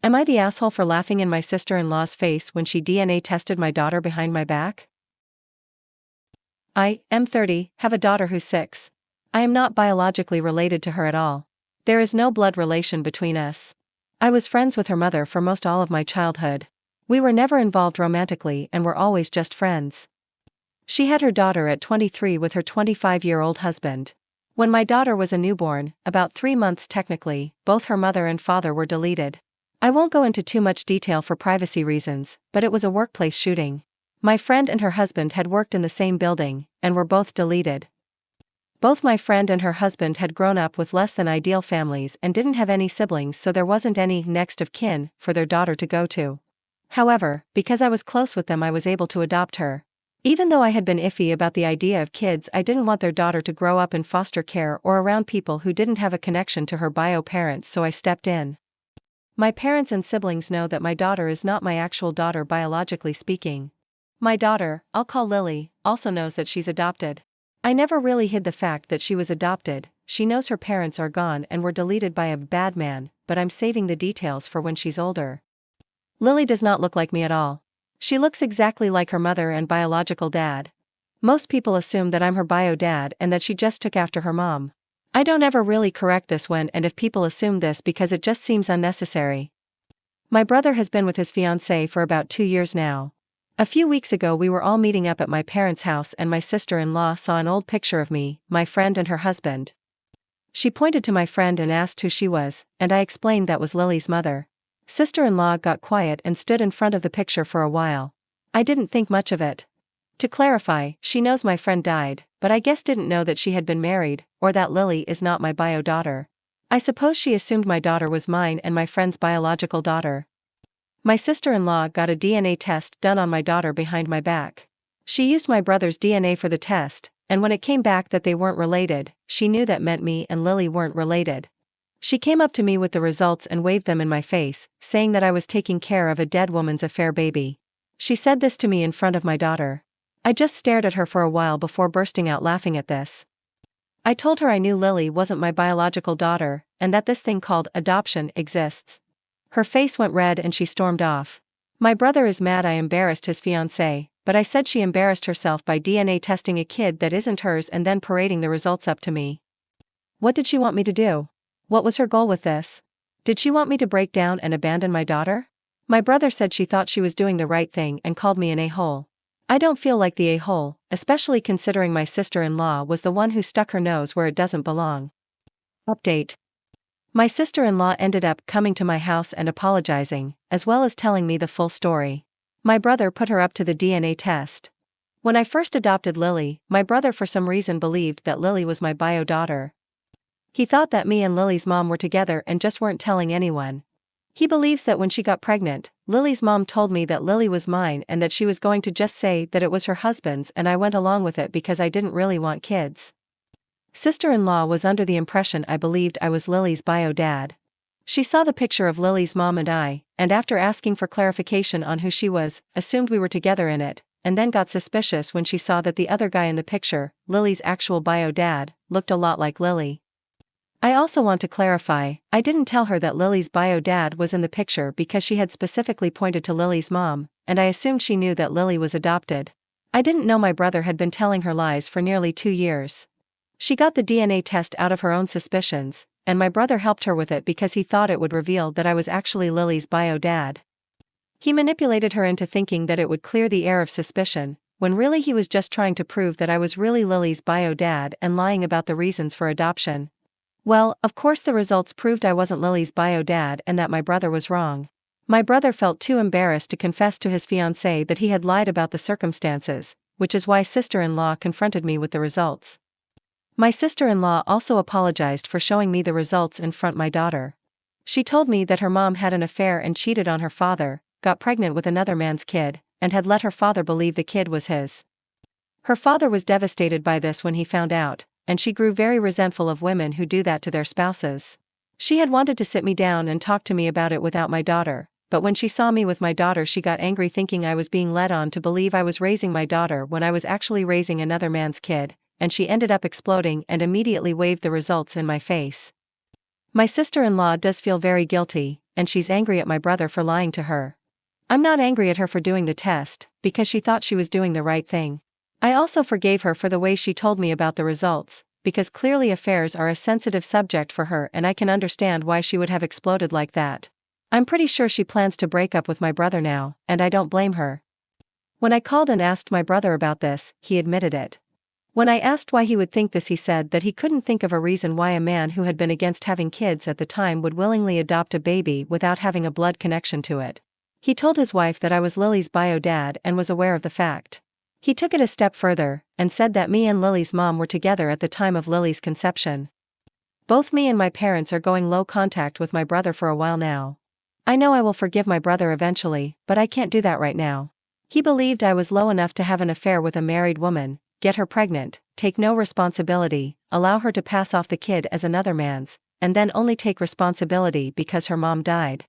Am I the asshole for laughing in my sister-in-law's face when she DNA tested my daughter behind my back? I am 30, have a daughter who's 6. I am not biologically related to her at all. There is no blood relation between us. I was friends with her mother for most all of my childhood. We were never involved romantically and were always just friends. She had her daughter at 23 with her 25-year-old husband. When my daughter was a newborn, about 3 months technically, both her mother and father were deleted. I won't go into too much detail for privacy reasons, but it was a workplace shooting. My friend and her husband had worked in the same building, and were both deleted. Both my friend and her husband had grown up with less than ideal families and didn't have any siblings, so there wasn't any next of kin for their daughter to go to. However, because I was close with them, I was able to adopt her. Even though I had been iffy about the idea of kids, I didn't want their daughter to grow up in foster care or around people who didn't have a connection to her bio parents, so I stepped in. My parents and siblings know that my daughter is not my actual daughter biologically speaking. My daughter, I'll call Lily, also knows that she's adopted. I never really hid the fact that she was adopted. She knows her parents are gone and were deleted by a bad man, but I'm saving the details for when she's older. Lily does not look like me at all. She looks exactly like her mother and biological dad. Most people assume that I'm her bio dad and that she just took after her mom. I don't ever really correct this when and if people assume this because it just seems unnecessary. My brother has been with his fiancée for about 2 years now. A few weeks ago we were all meeting up at my parents' house and my sister-in-law saw an old picture of me, my friend and her husband. She pointed to my friend and asked who she was, and I explained that was Lily's mother. Sister-in-law got quiet and stood in front of the picture for a while. I didn't think much of it. To clarify, she knows my friend died, but I guess didn't know that she had been married, or that Lily is not my bio daughter. I suppose she assumed my daughter was mine and my friend's biological daughter. My sister-in-law got a DNA test done on my daughter behind my back. She used my brother's DNA for the test, and when it came back that they weren't related, she knew that meant me and Lily weren't related. She came up to me with the results and waved them in my face, saying that I was taking care of a dead woman's affair baby. She said this to me in front of my daughter. I just stared at her for a while before bursting out laughing at this. I told her I knew Lily wasn't my biological daughter, and that this thing called adoption exists. Her face went red and she stormed off. My brother is mad I embarrassed his fiancée, but I said she embarrassed herself by DNA testing a kid that isn't hers and then parading the results up to me. What did she want me to do? What was her goal with this? Did she want me to break down and abandon my daughter? My brother said she thought she was doing the right thing and called me an a-hole. I don't feel like the a-hole, especially considering my sister-in-law was the one who stuck her nose where it doesn't belong. Update. My sister-in-law ended up coming to my house and apologizing, as well as telling me the full story. My brother put her up to the DNA test. When I first adopted Lily, my brother for some reason believed that Lily was my bio daughter. He thought that me and Lily's mom were together and just weren't telling anyone. He believes that when she got pregnant, Lily's mom told me that Lily was mine and that she was going to just say that it was her husband's, and I went along with it because I didn't really want kids. Sister-in-law was under the impression I believed I was Lily's bio dad. She saw the picture of Lily's mom and I, and after asking for clarification on who she was, assumed we were together in it, and then got suspicious when she saw that the other guy in the picture, Lily's actual bio dad, looked a lot like Lily. I also want to clarify, I didn't tell her that Lily's bio dad was in the picture because she had specifically pointed to Lily's mom, and I assumed she knew that Lily was adopted. I didn't know my brother had been telling her lies for nearly 2 years. She got the DNA test out of her own suspicions, and my brother helped her with it because he thought it would reveal that I was actually Lily's bio dad. He manipulated her into thinking that it would clear the air of suspicion, when really he was just trying to prove that I was really Lily's bio dad and lying about the reasons for adoption. Well, of course the results proved I wasn't Lily's bio dad and that my brother was wrong. My brother felt too embarrassed to confess to his fiancée that he had lied about the circumstances, which is why sister-in-law confronted me with the results. My sister-in-law also apologized for showing me the results in front of my daughter. She told me that her mom had an affair and cheated on her father, got pregnant with another man's kid, and had let her father believe the kid was his. Her father was devastated by this when he found out, and she grew very resentful of women who do that to their spouses. She had wanted to sit me down and talk to me about it without my daughter, but when she saw me with my daughter she got angry thinking I was being led on to believe I was raising my daughter when I was actually raising another man's kid, and she ended up exploding and immediately waved the results in my face. My sister-in-law does feel very guilty, and she's angry at my brother for lying to her. I'm not angry at her for doing the test, because she thought she was doing the right thing. I also forgave her for the way she told me about the results, because clearly affairs are a sensitive subject for her and I can understand why she would have exploded like that. I'm pretty sure she plans to break up with my brother now, and I don't blame her. When I called and asked my brother about this, he admitted it. When I asked why he would think this, he said that he couldn't think of a reason why a man who had been against having kids at the time would willingly adopt a baby without having a blood connection to it. He told his wife that I was Lily's bio dad and was aware of the fact. He took it a step further, and said that me and Lily's mom were together at the time of Lily's conception. Both me and my parents are going low contact with my brother for a while now. I know I will forgive my brother eventually, but I can't do that right now. He believed I was low enough to have an affair with a married woman, get her pregnant, take no responsibility, allow her to pass off the kid as another man's, and then only take responsibility because her mom died.